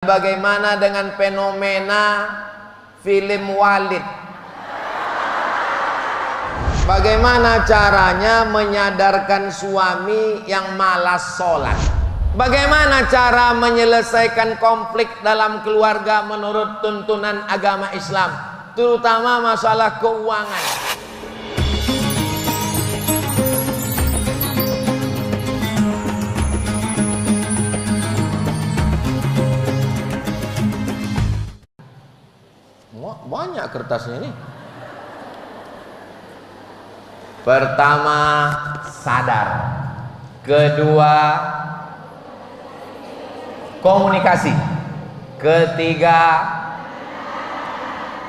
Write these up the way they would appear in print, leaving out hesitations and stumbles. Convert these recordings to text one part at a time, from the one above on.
Bagaimana dengan fenomena film Walid? Bagaimana caranya menyadarkan suami yang malas sholat? Bagaimana cara menyelesaikan konflik dalam keluarga menurut tuntunan agama Islam, terutama masalah keuangan? Banyak kertasnya ini. Pertama, sadar. Kedua, komunikasi. Ketiga,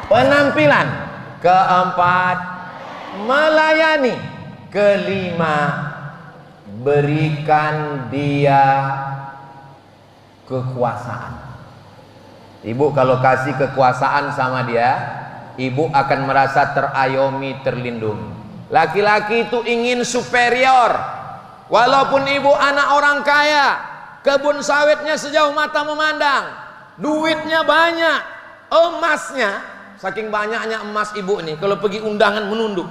penampilan. Keempat, melayani. Kelima, berikan dia kekuasaan. Ibu kalau kasih kekuasaan sama dia, ibu akan merasa terayomi, terlindungi. Laki-laki itu ingin superior. Walaupun ibu anak orang kaya, kebun sawitnya sejauh mata memandang, duitnya banyak, emasnya, saking banyaknya emas ibu nih, kalau pergi undangan menunduk.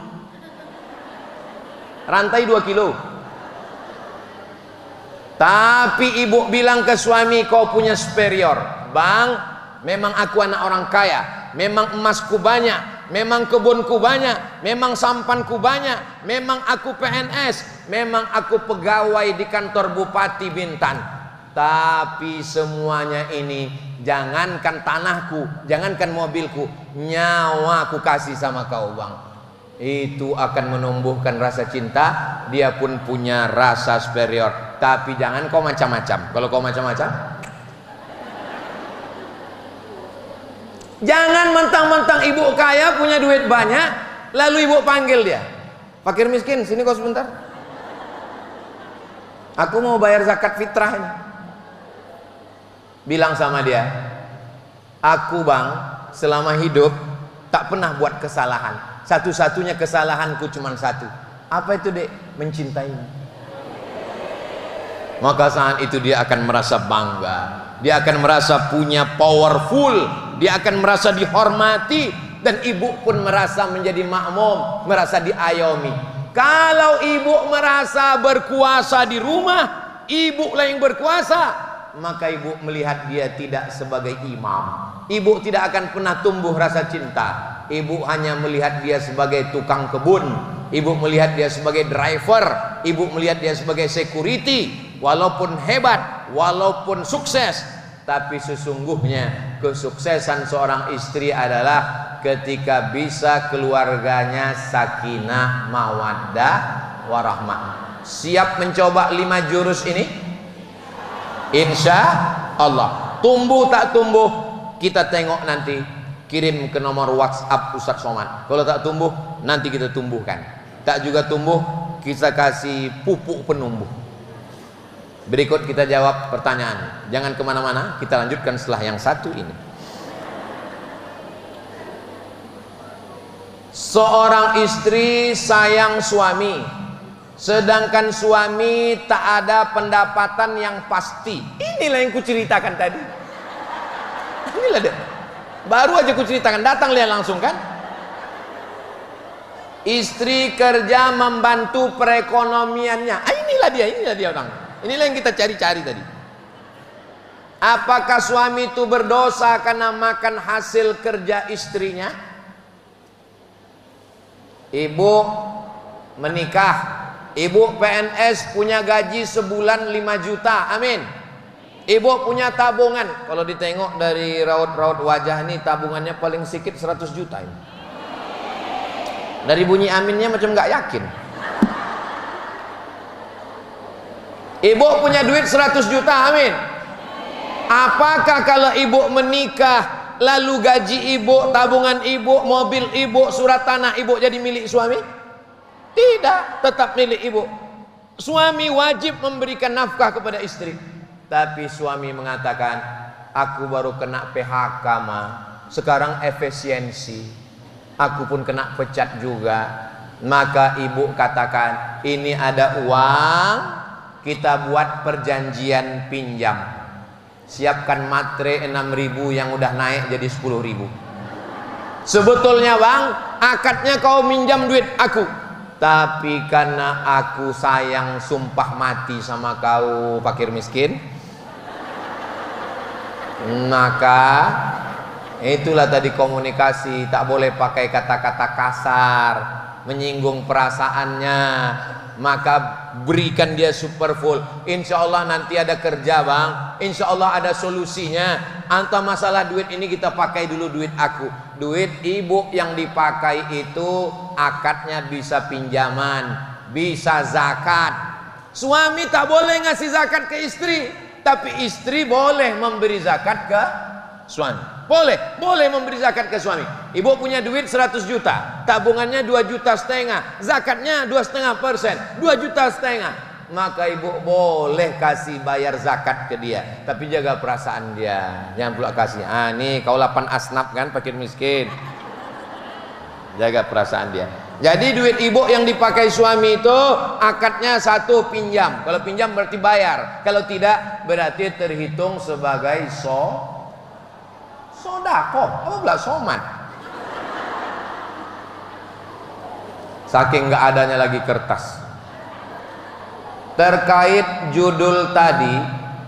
Rantai 2 kilo. Tapi ibu bilang ke suami, kau punya superior. Bang, memang aku anak orang kaya, memang emasku banyak, memang kebunku banyak, memang sampanku banyak, memang aku PNS, memang aku pegawai di kantor Bupati Bintan. Tapi semuanya ini, jangankan tanahku, jangankan mobilku, nyawaku kasih sama kau bang. Itu akan menumbuhkan rasa cinta, dia pun punya rasa superior. Tapi jangan kau macam-macam. Kalau kau macam-macam, jangan mentang-mentang ibu kaya punya duit banyak, lalu ibu panggil dia, fakir miskin, sini kau sebentar. Aku mau bayar zakat fitrah ini. Bilang sama dia, aku bang, selama hidup tak pernah buat kesalahan. Satu-satunya kesalahanku cuma satu. Apa itu dek? Mencintaimu. Maka saat itu dia akan merasa bangga. Dia akan merasa punya powerful, dia akan merasa dihormati, dan ibu pun merasa menjadi makmum, merasa diayomi. Kalau ibu merasa berkuasa di rumah, ibu lah yang berkuasa, maka ibu melihat dia tidak sebagai imam. Ibu tidak akan pernah tumbuh rasa cinta. Ibu hanya melihat dia sebagai tukang kebun, ibu melihat dia sebagai driver, ibu melihat dia sebagai security. Walaupun hebat, walaupun sukses, tapi sesungguhnya kesuksesan seorang istri adalah ketika bisa keluarganya sakinah, mawaddah, warahmah. Siap mencoba 5 jurus ini? Insya Allah. Tumbuh tak tumbuh, kita tengok nanti. Kirim ke nomor WhatsApp Ustadz Somad. Kalau tak tumbuh, nanti kita tumbuhkan. Tak juga tumbuh, kita kasih pupuk penumbuh. Berikut kita jawab pertanyaan. Jangan kemana-mana, kita lanjutkan setelah yang satu ini. Seorang istri sayang suami, sedangkan suami tak ada pendapatan yang pasti. Inilah yang kuceritakan tadi. Inilah dia. Baru aja kuceritakan, datang lihat langsung kan. Istri kerja membantu perekonomiannya. Inilah dia orang. Inilah yang kita cari-cari tadi. Apakah suami itu berdosa karena makan hasil kerja istrinya? Ibu menikah, ibu PNS, punya gaji sebulan 5 juta, amin. Ibu punya tabungan. Kalau ditengok dari raut-raut wajah ini, tabungannya paling sedikit 100 juta ini. Dari bunyi aminnya macam nggak yakin. Ibu punya duit 100 juta, amin. Apakah kalau ibu menikah, lalu gaji ibu, tabungan ibu, mobil ibu, surat tanah ibu jadi milik suami? Tidak, tetap milik ibu. Suami wajib memberikan nafkah kepada istri. Tapi suami mengatakan, aku baru kena PHK ma, sekarang efisiensi, aku pun kena pecat juga. Maka ibu katakan, ini ada uang, kita buat perjanjian pinjam. siapkan matre 6.000 yang udah naik jadi 10.000. Sebetulnya bang, akadnya kau minjam duit aku, tapi karena aku sayang sumpah mati sama kau fakir miskin, maka itulah tadi komunikasi, tak boleh pakai kata-kata kasar menyinggung perasaannya, maka berikan dia super full. Insya Allah nanti ada kerja bang, insya Allah ada solusinya. Antara masalah duit ini kita pakai dulu duit aku, duit ibu yang dipakai itu akadnya bisa pinjaman, bisa zakat. Suami tak boleh ngasih zakat ke istri, tapi istri boleh memberi zakat ke suami. Boleh memberi zakat ke suami. Ibu punya duit 100 juta, tabungannya 2,5 juta, zakatnya 2,5%, 2,5 juta, maka ibu boleh kasih bayar zakat ke dia, tapi jaga perasaan dia, jangan pula kasih nih kau 8 asnaf kan fakir miskin, jaga perasaan dia. Jadi duit ibu yang dipakai suami itu akadnya 1 pinjam, kalau pinjam berarti bayar, kalau tidak berarti terhitung sebagai sodako, apa pula soman. Saking nggak adanya lagi kertas. Terkait judul tadi,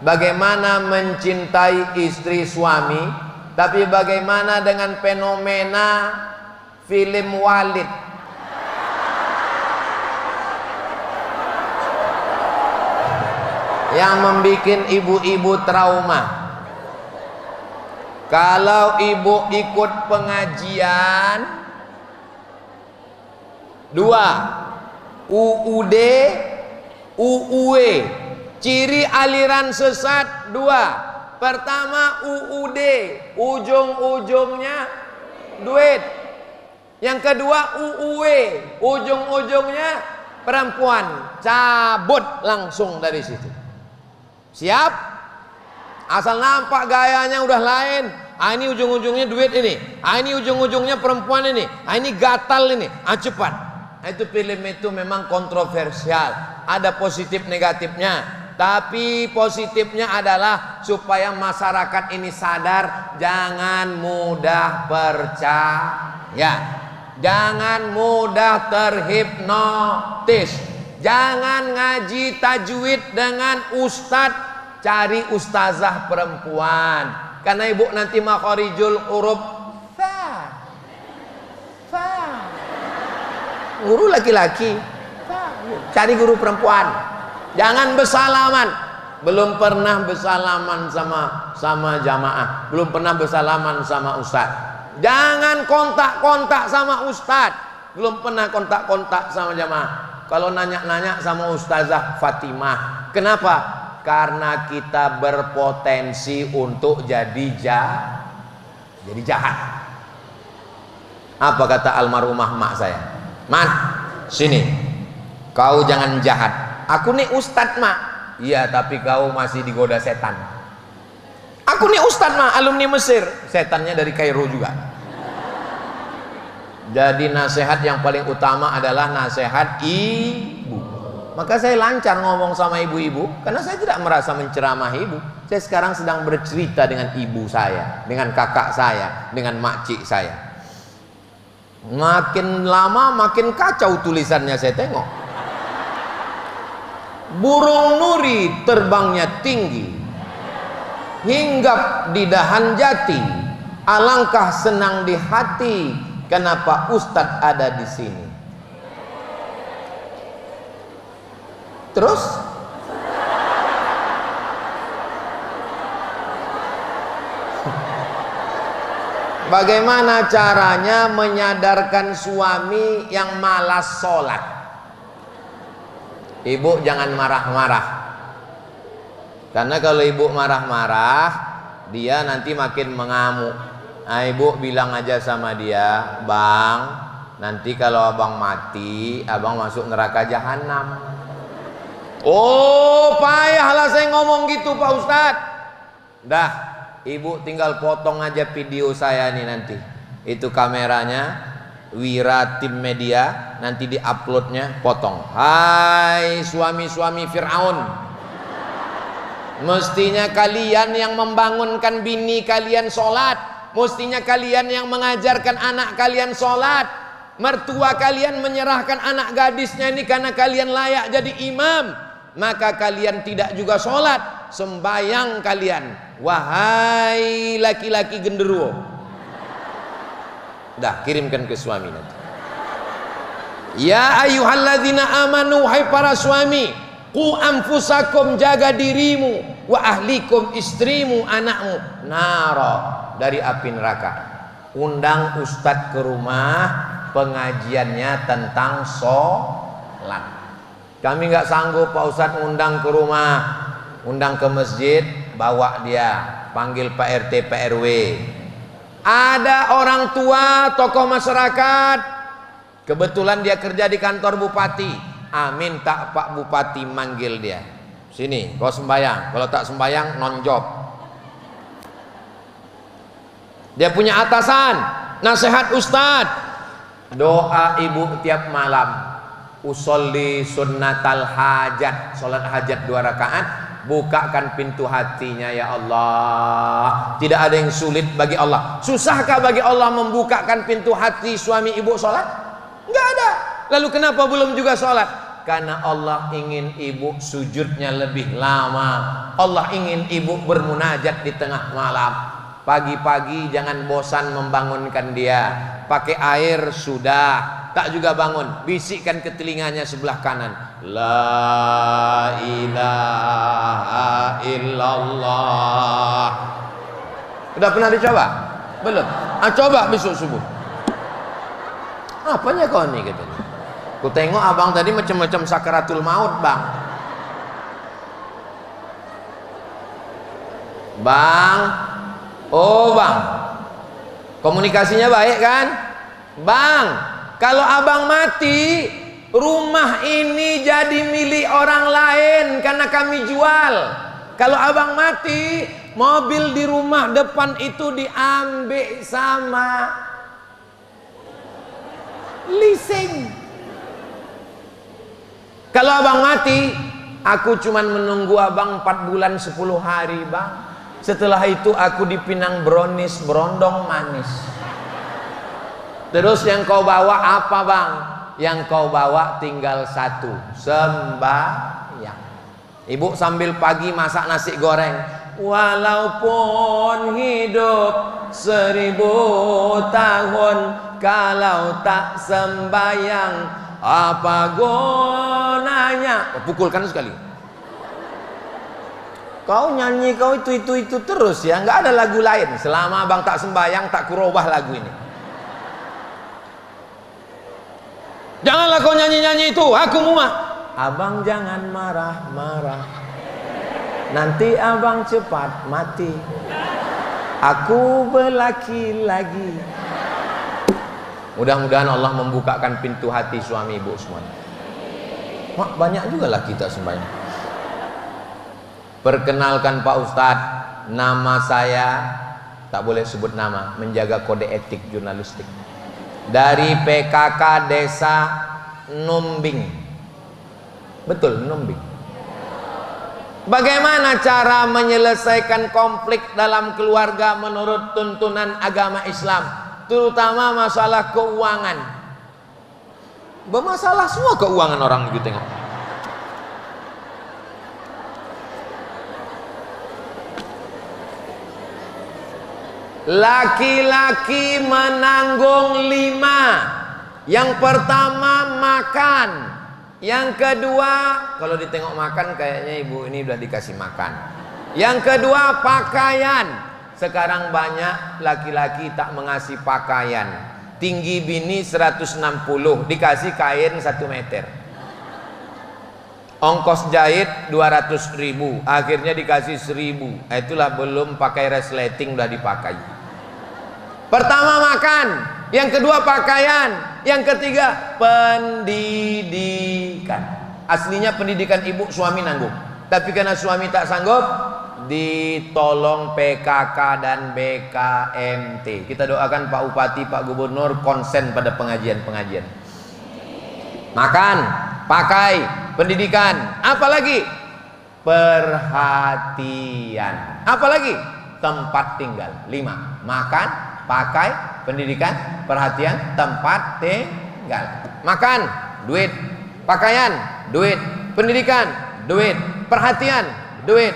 bagaimana mencintai istri suami, tapi bagaimana dengan fenomena film Walid? Yang membuat ibu-ibu trauma. Kalau ibu ikut pengajian 2 UUD UUE, ciri aliran sesat 2. Pertama UUD, ujung-ujungnya duit. Yang kedua UUE, ujung-ujungnya perempuan. Cabut langsung dari situ. Siap? Asal nampak gayanya udah lain. Ini ujung-ujungnya duit ini. Ini ujung-ujungnya perempuan ini. Ini gatal ini. Cepat. Itu film itu memang kontroversial. Ada positif negatifnya. Tapi positifnya adalah supaya masyarakat ini sadar, jangan mudah percaya. Jangan mudah terhipnotis. Jangan ngaji tajwid dengan ustadz. Cari ustazah perempuan, karena ibu nanti makharijul huruf fa. Guru laki-laki, cari guru perempuan. Jangan bersalaman. Belum pernah bersalaman sama jamaah, belum pernah bersalaman sama ustaz. Jangan kontak-kontak sama ustaz, belum pernah kontak-kontak sama jamaah. Kalau nanya-nanya sama ustazah Fatimah, kenapa? Karena kita berpotensi untuk jadi jahat. Apa kata almarhumah mak saya? Man, sini, kau jangan jahat. Aku nih ustadz mak. Iya, tapi kau masih digoda setan. Aku nih ustadz mak, alumni Mesir. Setannya dari Kairo juga. Jadi nasihat yang paling utama adalah nasihat ibu. Maka saya lancar ngomong sama ibu-ibu, karena saya tidak merasa menceramah ibu. Saya sekarang sedang bercerita dengan ibu saya, dengan kakak saya, dengan makcik saya. Makin lama makin kacau tulisannya saya tengok. Burung nuri terbangnya tinggi, hinggap di dahan jati, alangkah senang di hati, kenapa Ustadz ada di sini. Terus bagaimana caranya menyadarkan suami yang malas sholat? Ibu jangan marah-marah, karena kalau ibu marah-marah dia nanti makin mengamuk. Nah, ibu bilang aja sama dia, bang, nanti kalau abang mati, abang masuk neraka jahanam. Oh, payahlah saya ngomong gitu Pak Ustadz. Dah, ibu tinggal potong aja video saya nih nanti. Itu kameranya, Wira Tim Media, nanti diuploadnya potong. Hai suami-suami Fir'aun, Mestinya kalian yang membangunkan bini kalian sholat. Mestinya kalian yang mengajarkan anak kalian sholat. Mertua kalian menyerahkan anak gadisnya ini karena kalian layak jadi imam, maka kalian tidak juga sholat. Sembayang kalian, wahai laki-laki genderuwo. Dah, kirimkan ke suami nanti. Ya ayyuhalladzina amanu, hai para suami, qu anfusakum, jaga dirimu, wa ahlikum, istrimu, anakmu, naro, dari api neraka. Undang ustadz ke rumah, pengajiannya tentang sholat. Kami nggak sanggup Pak Ustadz undang ke rumah, undang ke masjid, bawa dia, panggil Pak RT, Pak RW. Ada orang tua, tokoh masyarakat, kebetulan dia kerja di kantor bupati. Amin, tak Pak Bupati manggil dia, sini kau sembayang, kalau tak sembayang non-job. Dia punya atasan, nasihat ustadz, doa ibu tiap malam, usolli sunnatal hajat, sholat hajat 2 rakaat, bukakan pintu hatinya ya Allah. Tidak ada yang sulit bagi Allah. Susahkah bagi Allah membukakan pintu hati suami ibu sholat? Enggak ada. Lalu kenapa belum juga sholat? Karena Allah ingin ibu sujudnya lebih lama. Allah ingin ibu bermunajat di tengah malam. Pagi-pagi jangan bosan membangunkan dia. Pakai air sudah, tak juga bangun, bisikkan ke telinganya sebelah kanan, la ilaha illallah. Udah pernah dicoba? Belum? Coba besok subuh. Apanya kau nih katanya? Ku tengok abang tadi macam-macam sakaratul maut bang. Bang, oh bang, komunikasinya baik kan? Bang, kalau abang mati, rumah ini jadi milik orang lain karena kami jual. Kalau abang mati, mobil di rumah depan itu diambil sama leasing. Kalau abang mati, aku cuman menunggu abang 4 bulan 10 hari bang. Setelah itu aku dipinang brownies berondong manis. Terus yang kau bawa apa bang? Yang kau bawa tinggal satu, sembahyang. Ibu sambil pagi masak nasi goreng. Walaupun hidup 1000 tahun, kalau tak sembahyang apa gunanya? Pukulkan sekali. Kau nyanyi kau itu terus ya, nggak ada lagu lain. Selama abang tak sembahyang, tak kurubah lagu ini. Janganlah kau nyanyi-nyanyi itu, aku muak. Abang jangan marah-marah, nanti abang cepat mati. Aku berlaki lagi. Mudah-mudahan Allah membukakan pintu hati suami ibu semuanya. Mak, banyak juga lah kita sembahyang. Perkenalkan Pak Ustadz, nama saya, tak boleh sebut nama, menjaga kode etik jurnalistik, dari PKK Desa Numbing. Betul, Numbing. Bagaimana cara menyelesaikan konflik dalam keluarga menurut tuntunan agama Islam, terutama masalah keuangan? Bermasalah semua keuangan orang gitu tengok. Laki-laki menanggung 5. Yang pertama makan. Yang kedua, kalau ditengok makan kayaknya ibu ini udah dikasih makan. Yang kedua pakaian. Sekarang banyak laki-laki tak mengasih pakaian. Tinggi bini 160, dikasih kain 1 meter. Ongkos jahit 200.000, akhirnya dikasih 1.000. Itulah belum pakai resleting udah dipakai. Pertama makan, yang kedua pakaian, yang ketiga pendidikan. Aslinya pendidikan ibu suami nanggung, tapi karena suami tak sanggup, ditolong PKK dan BKMT. Kita doakan Pak Bupati, Pak Gubernur konsen pada pengajian-pengajian. Makan, pakai, pendidikan, apalagi perhatian. Apalagi? Tempat tinggal. 5. Makan, pakai, pendidikan, perhatian, tempat tinggal. Makan, duit. Pakaian, duit. Pendidikan, duit. Perhatian, duit.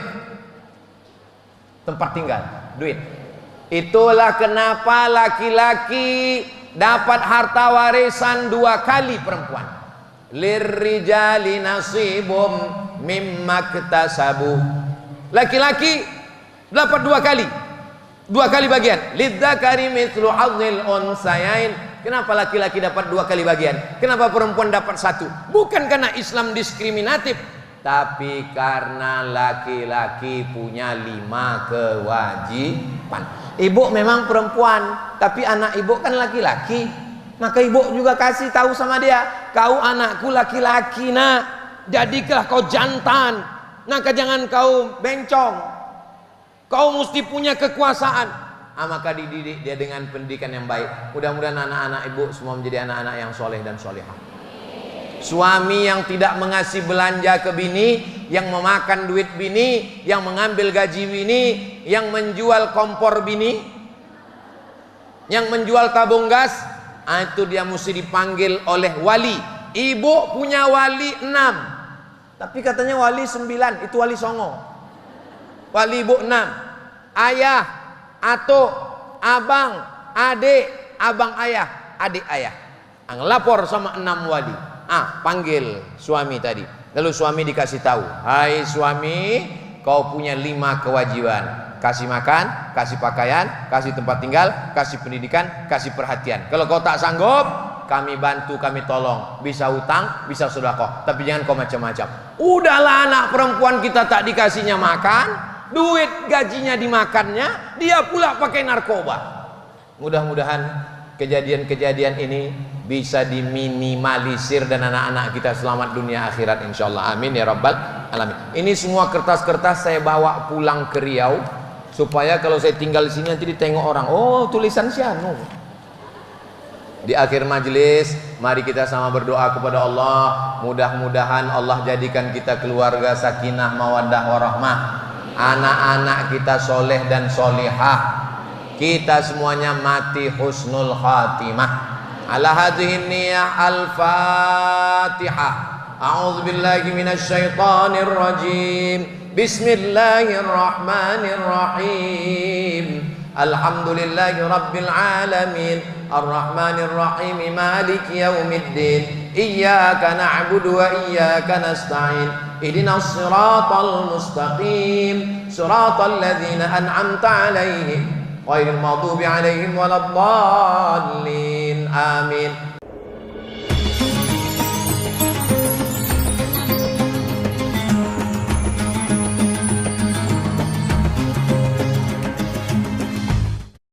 Tempat tinggal, duit. Itulah kenapa laki-laki dapat harta warisan 2 kali perempuan. Lirrijali nasibum mimma iktasabu. Laki-laki dapat 2 kali. 2 kali bagian. Lidzakari mithlu hadzil unsayain. Kenapa laki-laki dapat 2 kali bagian? Kenapa perempuan dapat 1? Bukan karena Islam diskriminatif, tapi karena laki-laki punya 5 kewajiban. Ibu memang perempuan, tapi anak ibu kan laki-laki. Maka ibu juga kasih tahu sama dia, kau anakku laki-laki nak, jadilah kau jantan. Maka jangan kau bencong. Kau mesti punya kekuasaan. Maka dididik dia dengan pendidikan yang baik. Mudah-mudahan anak-anak ibu semua menjadi anak-anak yang soleh dan solehah. Suami yang tidak mengasih belanja ke bini, yang memakan duit bini, yang mengambil gaji bini, yang menjual kompor bini, yang menjual tabung gas, itu dia mesti dipanggil oleh wali. Ibu punya wali 6, tapi katanya wali 9, itu wali songo. Wali ibu 6. Ayah, atuk, abang, adik, abang ayah, adik ayah. Ngelapor sama 6 wali. Panggil suami tadi. Lalu suami dikasih tahu, hai suami, kau punya 5 kewajiban. Kasih makan, kasih pakaian, kasih tempat tinggal, kasih pendidikan, kasih perhatian. Kalau kau tak sanggup, kami bantu, kami tolong. Bisa utang, bisa sedekah, tapi jangan kau macam-macam. Udahlah, anak perempuan kita tak dikasihnya makan, duit gajinya dimakannya, dia pula pakai narkoba. Mudah-mudahan kejadian-kejadian ini bisa diminimalisir dan anak-anak kita selamat dunia akhirat insyaallah. Amin ya rabbal alamin. Ini semua kertas-kertas saya bawa pulang ke Riau supaya kalau saya tinggal di sini nanti ditengok orang, oh tulisan Sianu. Di akhir majelis mari kita sama berdoa kepada Allah, mudah-mudahan Allah jadikan kita keluarga sakinah mawaddah warahmah, anak-anak kita soleh dan solihah, kita semuanya mati husnul khatimah. Ala hadhihi niyyah al-Fatihah. A'udzu billahi minasy syaithanir rajim. Bismillahirrahmanirrahim. Alhamdulillahi rabbil alamin. Arrahmanir rahim. Maliki yaumiddin. Iyyaka na'budu wa iyyaka nasta'in. Ihdinas siratal mustaqim. Siratal ladzina an'amta 'alaihim ghairil maghdubi 'alaihim waladdallin. Amin.